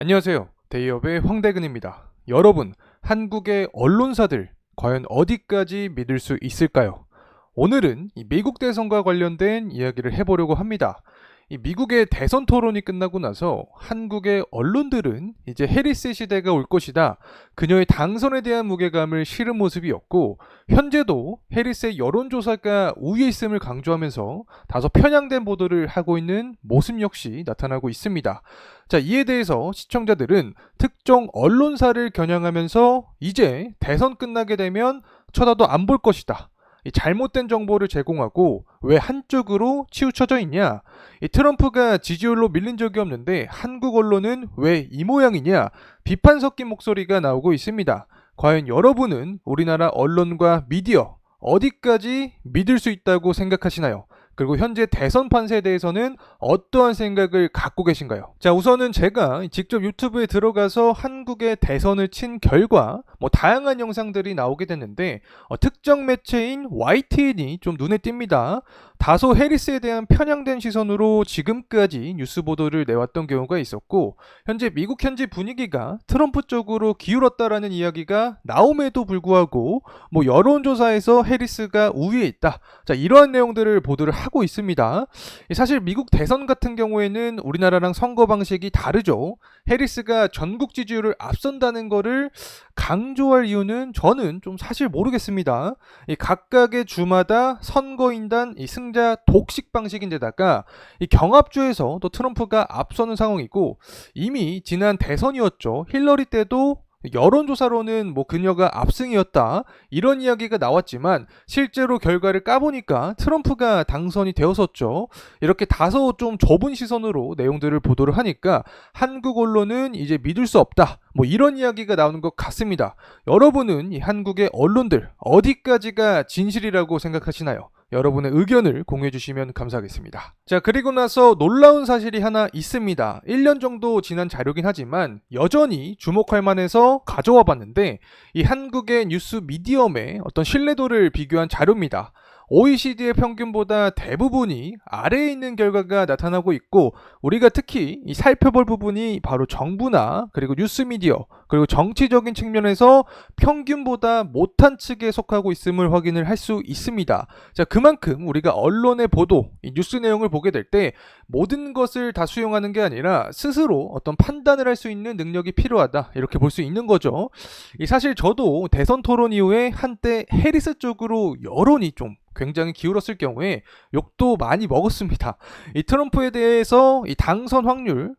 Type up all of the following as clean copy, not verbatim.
안녕하세요. 데이업의 황대근입니다. 여러분, 한국의 언론사들 과연 어디까지 믿을 수 있을까요? 오늘은 이 미국 대선과 관련된 이야기를 해보려고 합니다. 이 미국의 대선 토론이 끝나고 나서 한국의 언론들은 이제 해리스 시대가 올 것이다. 그녀의 당선에 대한 무게감을 실은 모습이었고, 현재도 해리스의 여론조사가 우위에 있음을 강조하면서 다소 편향된 보도를 하고 있는 모습 역시 나타나고 있습니다. 자, 이에 대해서 시청자들은 특정 언론사를 겨냥하면서 이제 대선 끝나게 되면 쳐다도 안 볼 것이다. 이 잘못된 정보를 제공하고 왜 한쪽으로 치우쳐져 있냐? 이 트럼프가 지지율로 밀린 적이 없는데 한국 언론은 왜 이 모양이냐? 비판 섞인 목소리가 나오고 있습니다. 과연 여러분은 우리나라 언론과 미디어 어디까지 믿을 수 있다고 생각하시나요? 그리고 현재 대선 판세에 대해서는 어떠한 생각을 갖고 계신가요? 자, 우선은 제가 직접 유튜브에 들어가서 한국의 대선을 친 결과 다양한 영상들이 나오게 됐는데 특정 매체인 YTN이 좀 눈에 띕니다. 다소 해리스에 대한 편향된 시선으로 지금까지 뉴스 보도를 내왔던 경우가 있었고, 현재 미국 현지 분위기가 트럼프 쪽으로 기울었다라는 이야기가 나옴에도 불구하고 여론조사에서 해리스가 우위에 있다. 자, 이러한 내용들을 보도를 하고 있습니다. 사실 미국 대선 같은 경우에는 우리나라랑 선거 방식이 다르죠. 해리스가 전국 지지율을 앞선다는 거를 강조할 이유는 저는 좀 사실 모르겠습니다. 이 각각의 주마다 선거인단 이 승자 독식 방식인데다가 이 경합주에서 또 트럼프가 앞서는 상황이고, 이미 지난 대선이었죠. 힐러리 때도 여론조사로는 그녀가 압승이었다 이런 이야기가 나왔지만 실제로 결과를 까보니까 트럼프가 당선이 되었었죠. 이렇게 다소 좀 좁은 시선으로 내용들을 보도를 하니까 한국 언론은 이제 믿을 수 없다 이런 이야기가 나오는 것 같습니다. 여러분은 이 한국의 언론들 어디까지가 진실이라고 생각하시나요? 여러분의 의견을 공유해 주시면 감사하겠습니다. 자, 그리고 나서 놀라운 사실이 하나 있습니다. 1년 정도 지난 자료긴 하지만 여전히 주목할 만해서 가져와 봤는데, 이 한국의 뉴스 미디엄의 어떤 신뢰도를 비교한 자료입니다. OECD의 평균보다 대부분이 아래에 있는 결과가 나타나고 있고, 우리가 특히 이 살펴볼 부분이 바로 정부나 그리고 뉴스 미디어 그리고 정치적인 측면에서 평균보다 못한 측에 속하고 있음을 확인을 할 수 있습니다. 자, 그만큼 우리가 언론의 보도, 이 뉴스 내용을 보게 될 때 모든 것을 다 수용하는 게 아니라 스스로 어떤 판단을 할 수 있는 능력이 필요하다 이렇게 볼 수 있는 거죠. 사실 저도 대선 토론 이후에 한때 해리스 쪽으로 여론이 좀 굉장히 기울었을 경우에 욕도 많이 먹었습니다. 이 트럼프에 대해서 이 당선 확률,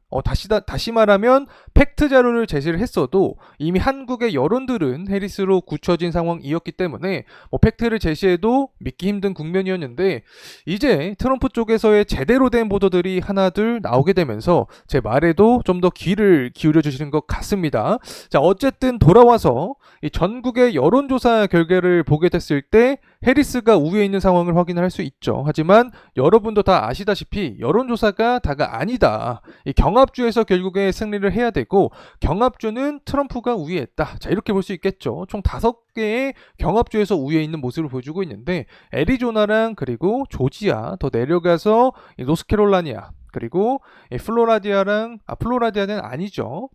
다시 말하면 팩트 자료를 제시를 했어도 이미 한국의 여론들은 해리스로 굳혀진 상황이었기 때문에 팩트를 제시해도 믿기 힘든 국면이었는데, 이제 트럼프 쪽에서의 제대로 된 보도들이 하나둘 나오게 되면서 제 말에도 좀 더 귀를 기울여 주시는 것 같습니다. 자, 어쨌든 돌아와서 이 전국의 여론조사 결과를 보게 됐을 때 해리스가 우위에 있는 상황을 확인할 수 있죠. 하지만 여러분도 다 아시다시피 여론조사가 다가 아니다. 이 경합주에서 결국에 승리를 해야 되고, 경합주는 트럼프가 우위에 있다. 자, 이렇게 볼 수 있겠죠. 총 5개의 경합주에서 우위에 있는 모습을 보여주고 있는데, 애리조나랑 그리고 조지아, 더 내려가서 노스캐롤라이나, 그리고 플로라디아는 아니죠.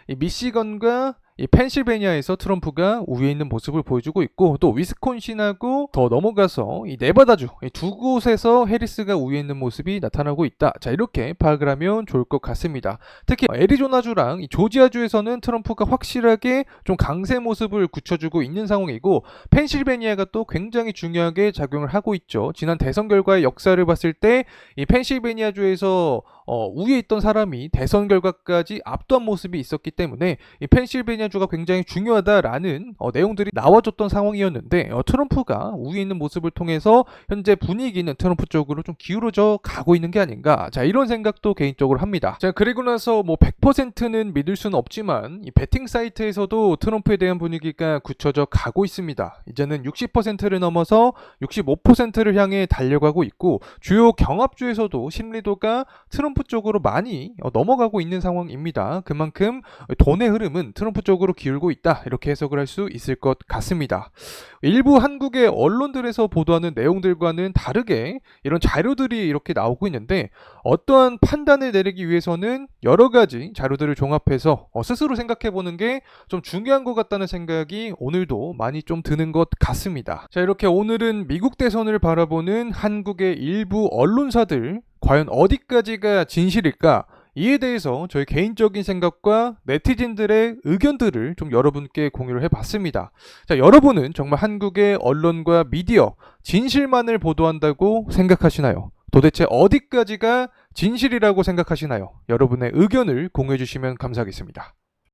이 미시건과 이 펜실베니아에서 트럼프가 우위에 있는 모습을 보여주고 있고, 또 위스콘신하고 더 넘어가서 이 네바다주 이 두 곳에서 해리스가 우위에 있는 모습이 나타나고 있다. 자, 이렇게 파악을 하면 좋을 것 같습니다. 특히 애리조나주랑 이 조지아주에서는 트럼프가 확실하게 좀 강세 모습을 굳혀주고 있는 상황이고, 펜실베니아가 또 굉장히 중요하게 작용을 하고 있죠. 지난 대선 결과의 역사를 봤을 때 이 펜실베니아주에서 우위에 있던 사람이 대선 결과까지 압도한 모습이 있었기 때문에 이 펜실베니아주가 굉장히 중요하다라는 내용들이 나와줬던 상황이었는데, 트럼프가 우위에 있는 모습을 통해서 현재 분위기는 트럼프 쪽으로 좀 기울어져 가고 있는 게 아닌가, 자, 이런 생각도 개인적으로 합니다. 자, 그리고 나서 100%는 믿을 수는 없지만 이 베팅 사이트에서도 트럼프에 대한 분위기가 굳혀져 가고 있습니다. 이제는 60%를 넘어서 65%를 향해 달려가고 있고, 주요 경합주에서도 심리도가 트럼프 트럼프 쪽으로 많이 넘어가고 있는 상황입니다. 그만큼 돈의 흐름은 트럼프 쪽으로 기울고 있다, 이렇게 해석을 할 수 있을 것 같습니다. 일부 한국의 언론들에서 보도하는 내용들과는 다르게 이런 자료들이 이렇게 나오고 있는데, 어떠한 판단을 내리기 위해서는 여러 가지 자료들을 종합해서 스스로 생각해 보는 게 좀 중요한 것 같다는 생각이 오늘도 많이 좀 드는 것 같습니다. 자, 이렇게 오늘은 미국 대선을 바라보는 한국의 일부 언론사들 과연 어디까지가 진실일까, 이에 대해서 저희 개인적인 생각과 네티즌들의 의견들을 좀 여러분께 공유를 해봤습니다. 자, 여러분은 정말 한국의 언론과 미디어 진실만을 보도한다고 생각하시나요? 도대체 어디까지가 진실이라고 생각하시나요? 여러분의 의견을 공유해 주시면 감사하겠습니다.